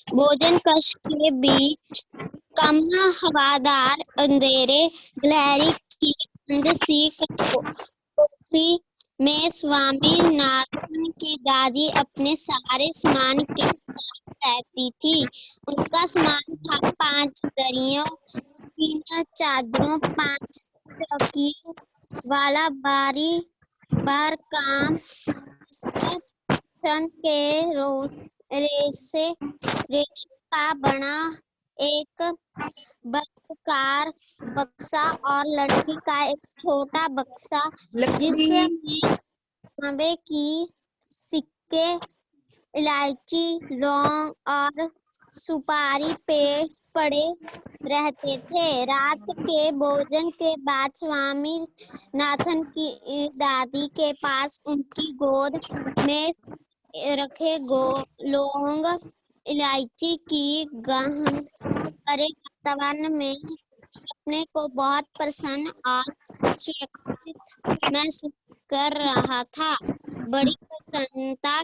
भोजन कक्ष के बीच कम हवादार अंधेरे गिलहरी की बंद सी कोठरी में स्वामीनाथन की दादी अपने सारे सामान के साथ रहती थी। उनका सामान था 5 दरियों, 3 चादरों, 5 चौकियों वाला भारी भरकम सन के रेशे का बना एक बर्फकार बक्सा और लकड़ी का एक छोटा बक्सा जिसमें तांबे की सिक्के, इलायची, लौंग और सुपारी पड़े रहते थे। रात के भोजन के बाद स्वामी नाथन की दादी के पास उनकी गोद में रखे लौंग, इलायची की गहन भरे वातावरण में अपने को बहुत प्रसन्न और सुरक्षित महसूस कर रहा था। बड़ी प्रसन्नता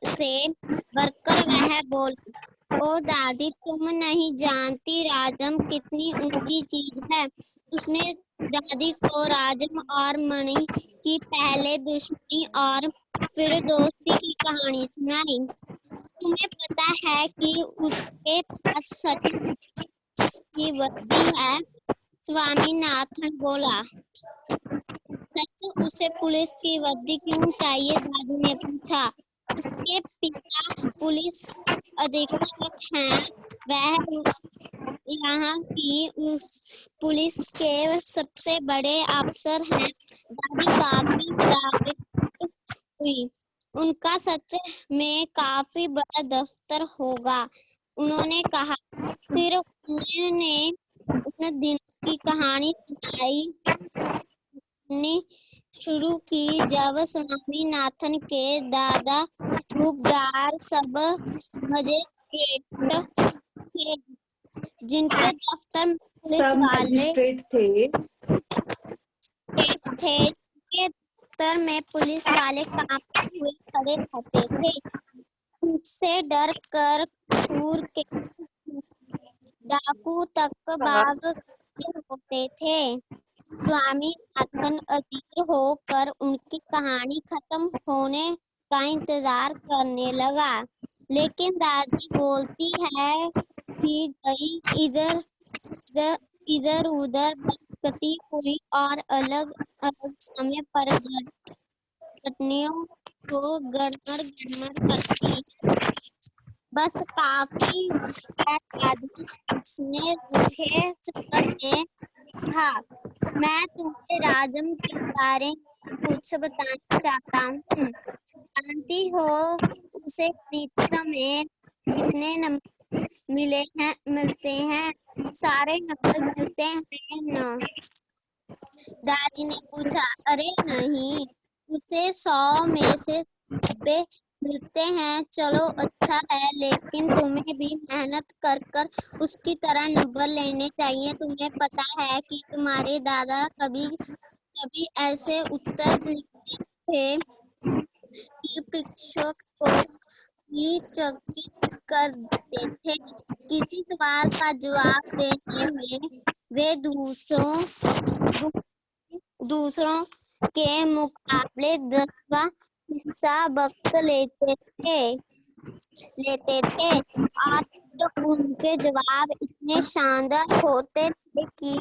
से भरकर वह बोली, ओ दादी, तुम नहीं जानती राजम कितनी ऊंची चीज है। उसने दादी को राजम और मणि की पहले दुश्मनी और फिर दोस्ती की कहानी सुनाई। तुम्हें पता है कि उसके पास सचमुच की वर्दी है? स्वामीनाथन बोला। सच, उसे पुलिस की वर्दी क्यों चाहिए? दादी ने पूछा। उसके पिता पुलिस अधीक्षक हैं। वह यहाँ की उस पुलिस के सबसे बड़े अफसर हैं। दादी काफी प्रभावित हुई। उनका सच में काफी बड़ा दफ्तर होगा, उन्होंने कहा। फिर उन्होंने उन दिनों की कहानी सुनानी शुरू की जब स्वामीनाथन के दादा खूबदार सब मजिस्ट्रेट थे, जिनके दफ्तर में पुलिस वाले जिनके दफ्तर में पुलिस वाले कांपते हुए खड़े रहते थे। उनसे डर कर कूर के डाकू तक भाग होते थे। स्वामीनाथन अधीर होकर उनकी कहानी खत्म होने का इंतजार करने लगा, लेकिन दादी बोलती है कि गई इधर उधर भटकती हुई और अलग अलग समय पर घटनाओं को गड़बड़ करती। बस काफी आदमी उसने रूखे स्वर में कहा, मैं तुम्हें राजम के बारे में कुछ बताना चाहता हूँ। जानती हो उसे परीक्षा में कितने नंबर मिलते हैं? सारे नंबर मिलते हैं न? दादी ने पूछा। अरे नहीं, उसे 100 में से 90 मिलते हैं। चलो अच्छा है, लेकिन तुम्हें भी मेहनत कर कर उसकी तरह नंबर लेने चाहिए। तुम्हें पता है कि तुम्हारे दादा कभी कभी ऐसे उत्तर लिखते थे कि शिक्षक को ही चकित कर देते थे। किसी सवाल का जवाब देने में वे दूसरों के मुकाबले 10वां हिस्सा वक्त लेते थे और उनके जवाब इतने शानदार होते थे कि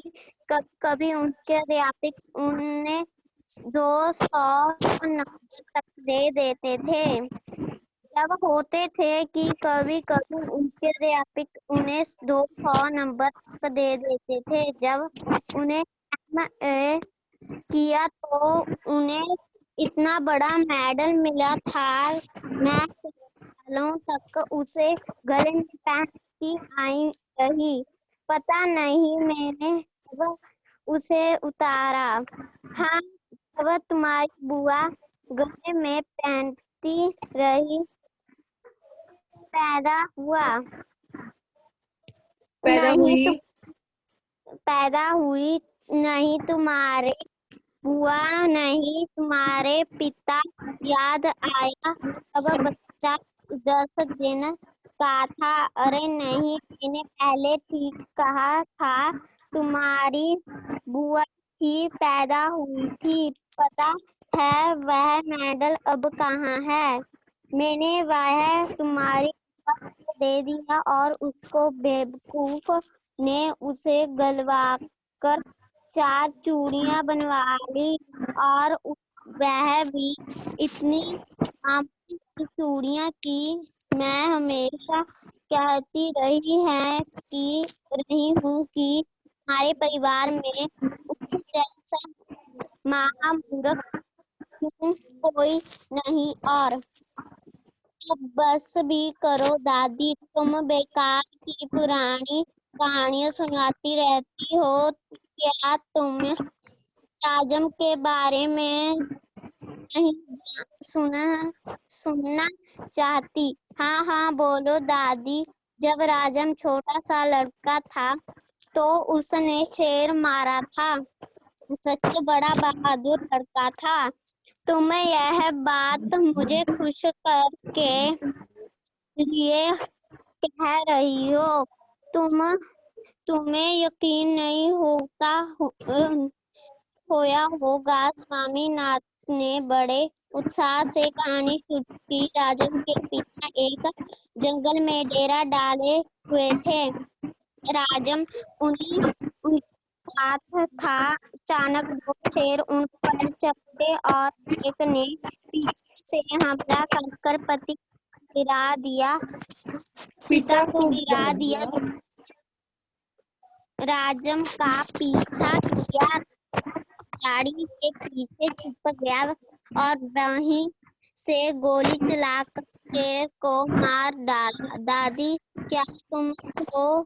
कभी उनके अध्यापक उन्हें 200 नंबर तक दे देते थे। जब होते थे कि कभी कभी उनके अध्यापक उन्हें 200 नंबर तक दे देते थे। जब उन्हें किया तो उन्हें इतना बड़ा मेडल मिला था। मैं सालों तक उसे गले में पहनती आई रही। पता नहीं मैंने कब उसे उतारा। हाँ, जब तुम्हारी बुआ गले में पहनती रही पैदा हुई नहीं तुम्हारे बुआ नहीं तुम्हारे पिता याद आया। अब बच्चा 10 दिन कहा था। अरे नहीं, मैंने पहले ठीक कहा था। तुम्हारी बुआ ही पैदा हुई थी। पता है वह मेडल अब कहाँ है? मैंने वह तुम्हारी बुआ को दे दिया और उसको बेवकूफ ने उसे गलवाकर 4 चूड़ियां बनवा ली। और वह भी इतनी आमूल की चूड़ियां की मैं हमेशा कहती रही हूँ कि हमारे परिवार में उसके जैसा महामूर्ख कोई नहीं। और अब बस भी करो दादी, तुम बेकार की पुरानी कहानियां सुनाती रहती हो। क्या तुम राजम के बारे में नहीं सुनना चाहती? हाँ हाँ बोलो दादी। जब राजम छोटा सा लड़का था तो उसने शेर मारा था। सच बड़ा बहादुर लड़का था। तुम यह बात मुझे खुश करके लिए कह रही हो? तुम्हें यकीन नहीं होया होगा। स्वामीनाथ ने बड़े उत्साह से कहानी शुरू की। राजन के पिता एक जंगल में डेरा डाले हुए थे। राजम उनके साथ था। अचानक 2 शेर उन पर चढ़े और एक ने पीछे से हमला कर पिता को गिरा दिया। राजम का पीछा किया, गाड़ी के पीछे छुप गया और वहीं से गोली चलाकर शेर को मार डाला। दादी, क्या तुम सो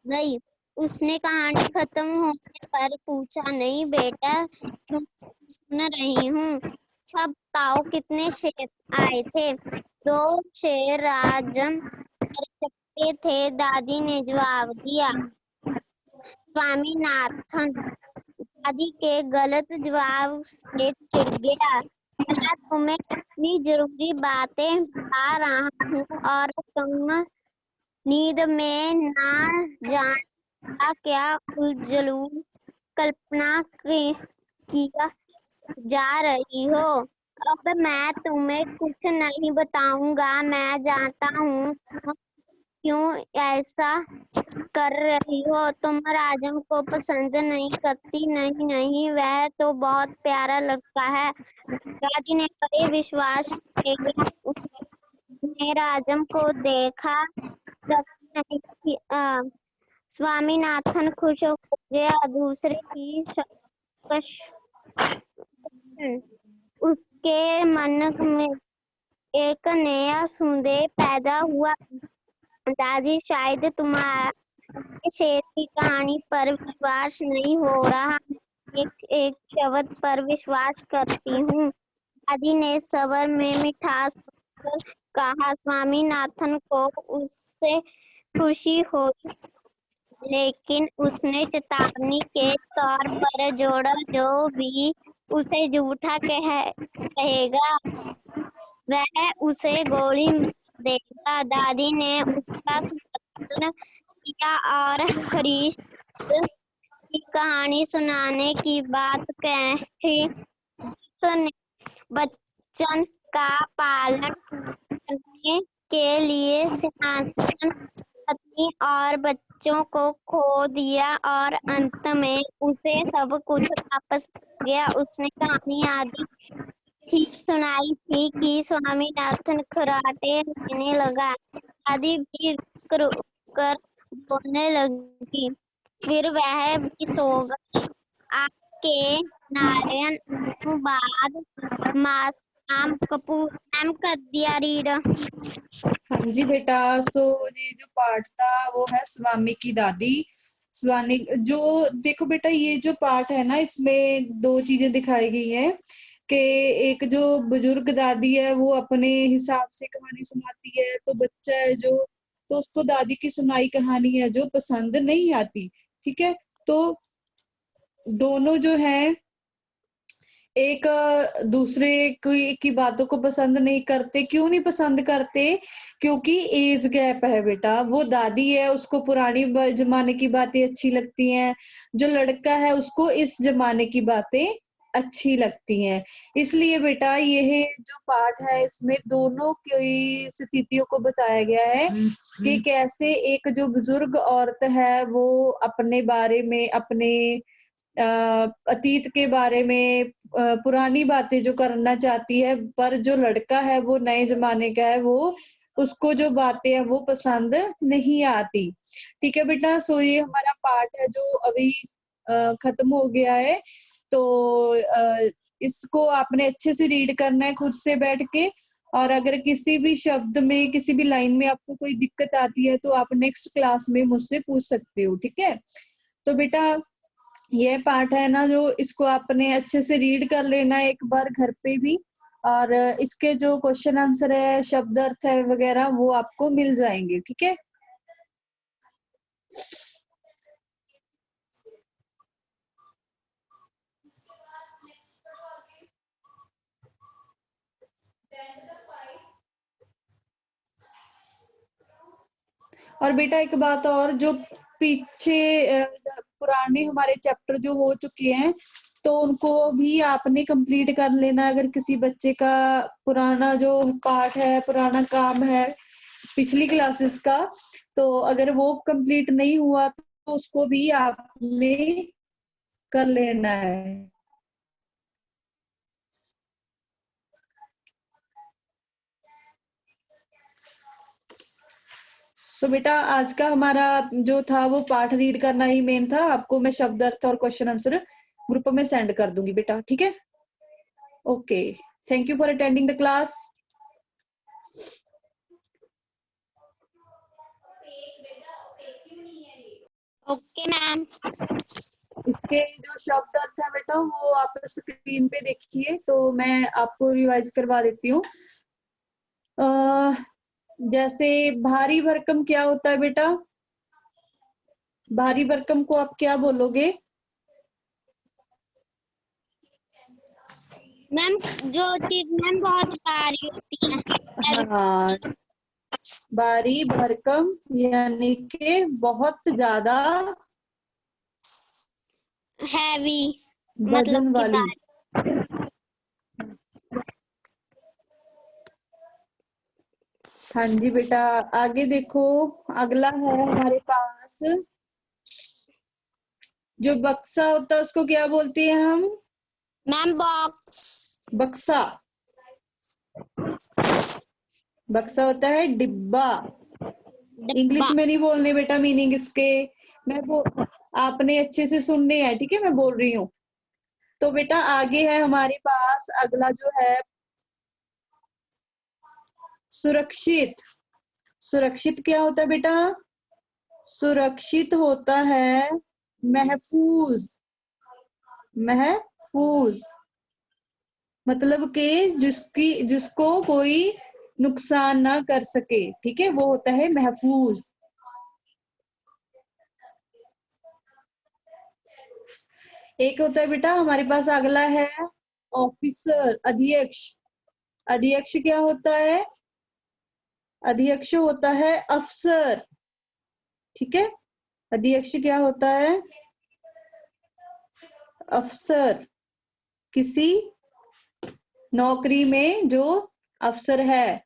गई? उसने कहानी खत्म होने पर पूछा। नहीं बेटा, सुन रही हूँ। अच्छा बताओ, कितने शेर आए थे? 2 शेर राजम पर चढ़े थे, दादी ने जवाब दिया। स्वामीनाथन दादी के गलत जवाब से चिढ़ गया। मैं तुम्हें इतनी जरूरी बातें बता रहा हूँ और तुम नींद में ना जानता क्या उलझुल कल्पना किया जा रही हो। अब मैं तुम्हें कुछ नहीं बताऊंगा। मैं जानता हूँ तुम क्यों ऐसा कर रही हो। तुम राजम को पसंद नहीं करती। नहीं नहीं, वह तो बहुत प्यारा लड़का है। दादी ने बड़े विश्वास से उसने राजम को देखा। नहीं स्वामीनाथन खुश हो गया। दूसरे ही उसके मन में एक नया संदेह पैदा हुआ। दादी, शायद तुम्हारे शेर की कहानी पर विश्वास नहीं हो रहा। एक एक शब्द पर विश्वास करती हूँ। दादी ने स्वर में मिठास कहा। स्वामीनाथन को उससे खुशी हुई, लेकिन उसने चेतावनी के तौर पर जोड़ा, जो भी उसे झूठा कहेगा वह उसे गोली देगा। दादी ने उसका समर्थन किया और हरीश की कहानी सुनाने की बात कही। उसने बच्चन का पालन करने के लिए सिंहासन, पत्नी और बच्चों को खो दिया और अंत में उसे सब कुछ वापस मिल गया। उसने कहानी आदि ठीक सुनाई थी कि स्वामीनाथन खर्राटे लेने लगा। आदि भी रुक कर बोलने लगी। फिर वह भी सो गई। आपके नारायण अनुवाद माम कपूर मैम कर दिया रीड। हाँ जी बेटा, सो ये जो पाठ था वो है स्वामी की दादी। स्वामी जो देखो बेटा, ये जो पाठ है ना, इसमें 2 चीजें दिखाई गई हैं कि एक जो बुजुर्ग दादी है वो अपने हिसाब से कहानी सुनाती है, तो बच्चा है जो, तो उसको दादी की सुनाई कहानी है जो पसंद नहीं आती। ठीक है, तो दोनों जो है एक दूसरे की बातों को पसंद नहीं करते। क्यों नहीं पसंद करते? क्योंकि एज गैप है बेटा। वो दादी है, उसको पुरानी जमाने की बातें अच्छी लगती हैं, जो लड़का है उसको इस जमाने की बातें अच्छी लगती हैं। इसलिए बेटा ये जो पाठ है इसमें दोनों की स्थितियों को बताया गया है कि कैसे एक जो बुजुर्ग औरत है वो अपने बारे में, अपने अतीत के बारे में पुरानी बातें जो करना चाहती है, पर जो लड़का है वो नए ज़माने का है, वो उसको जो बातें हैं वो पसंद नहीं आती। ठीक है बेटा, सो ये हमारा पाठ है जो अभी खत्म हो गया है। तो इसको आपने अच्छे से रीड करना है खुद से बैठ के, और अगर किसी भी शब्द में, किसी भी लाइन में आपको कोई दिक्कत आती है तो आप नेक्स्ट क्लास में मुझसे पूछ सकते हो, ठीक है? तो बेटा ये पार्ट है ना, जो इसको आपने अच्छे से रीड कर लेना है एक बार घर पे भी, और इसके जो क्वेश्चन आंसर है, शब्द अर्थ है वगैरह, वो आपको मिल जाएंगे, ठीक है? और बेटा एक बात और, जो पीछे पुराने हमारे चैप्टर जो हो चुके हैं तो उनको भी आपने कंप्लीट कर लेना। अगर किसी बच्चे का पुराना जो पाठ है, पुराना काम है पिछली क्लासेस का, तो अगर वो कंप्लीट नहीं हुआ तो उसको भी आपने कर लेना है। तो बेटा आज का हमारा जो था वो पाठ रीड करना ही मेन था। आपको मैं शब्द अर्थ और क्वेश्चन आंसर ग्रुप में सेंड कर दूंगी बेटा, ठीक है? Okay, thank you for attending the class. Okay ma'am. इसके जो शब्द अर्थ है बेटा वो आप स्क्रीन पे देखिए, तो मैं आपको रिवाइज करवा देती हूँ। जैसे भारी भरकम क्या होता है बेटा? भारी भरकम को आप क्या बोलोगे? मैम जो चीज मैम बहुत भारी होती है, हाँ, भारी भरकम यानी कि बहुत ज्यादा हैवी, मतलब वजन कि वाली। भारी। हाँ जी बेटा, आगे देखो, अगला है हमारे पास, जो बक्सा होता है उसको क्या बोलते हैं हम? Ma'am box. बक्सा। बक्सा होता है डिब्बा। इंग्लिश डब्बा। में नहीं बोलने बेटा मीनिंग इसके, मैं वो आपने अच्छे से सुनने हैं, ठीक है? मैं बोल रही हूँ। तो बेटा आगे है हमारे पास अगला जो है सुरक्षित। सुरक्षित क्या होता है बेटा? सुरक्षित होता है महफूज। महफूज मतलब कि जिसको कोई नुकसान ना कर सके, ठीक है? वो होता है महफूज। एक होता है बेटा हमारे पास अगला है ऑफिसर, अध्यक्ष। अध्यक्ष क्या होता है? अध्यक्ष होता है अफसर, ठीक है? अध्यक्ष क्या होता है? अफसर, किसी नौकरी में जो अफसर है।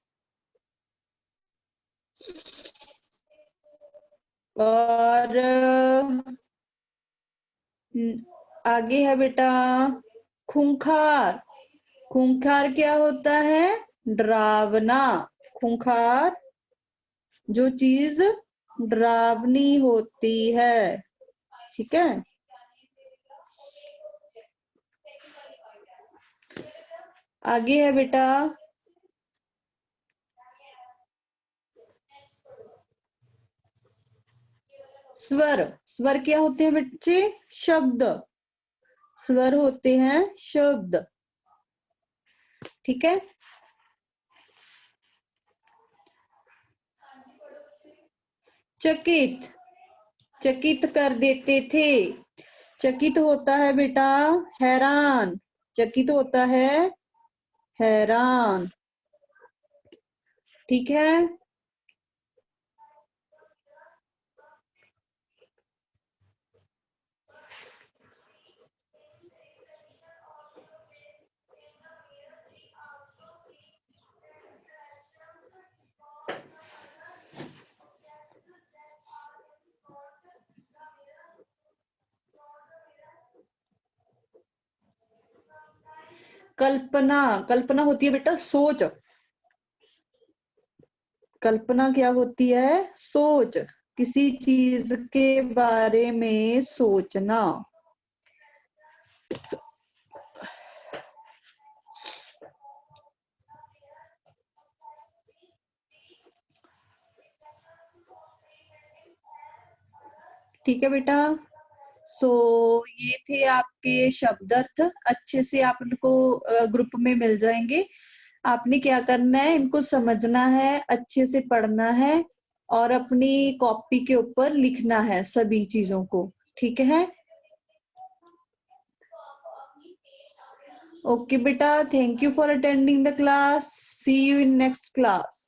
और आगे है बेटा खूंखार। खूंखार क्या होता है? डरावना। खूंखार जो चीज डरावनी होती है, ठीक है? आगे है बेटा स्वर। स्वर क्या होते हैं बच्चे? शब्द। स्वर होते हैं शब्द, ठीक है? चकित, चकित कर देते थे। चकित होता है बेटा हैरान। चकित होता है हैरान। ठीक है। कल्पना, कल्पना होती है बेटा सोच। कल्पना क्या होती है? सोच, किसी चीज के बारे में सोचना। ठीक है बेटा। सो ये थे आपके शब्द अर्थ, अच्छे से आप इनको ग्रुप में मिल जाएंगे। आपने क्या करना है, इनको समझना है, अच्छे से पढ़ना है और अपनी कॉपी के ऊपर लिखना है सभी चीजों को। ठीक है। ओके बेटा, thank you for attending the class. See you in next class.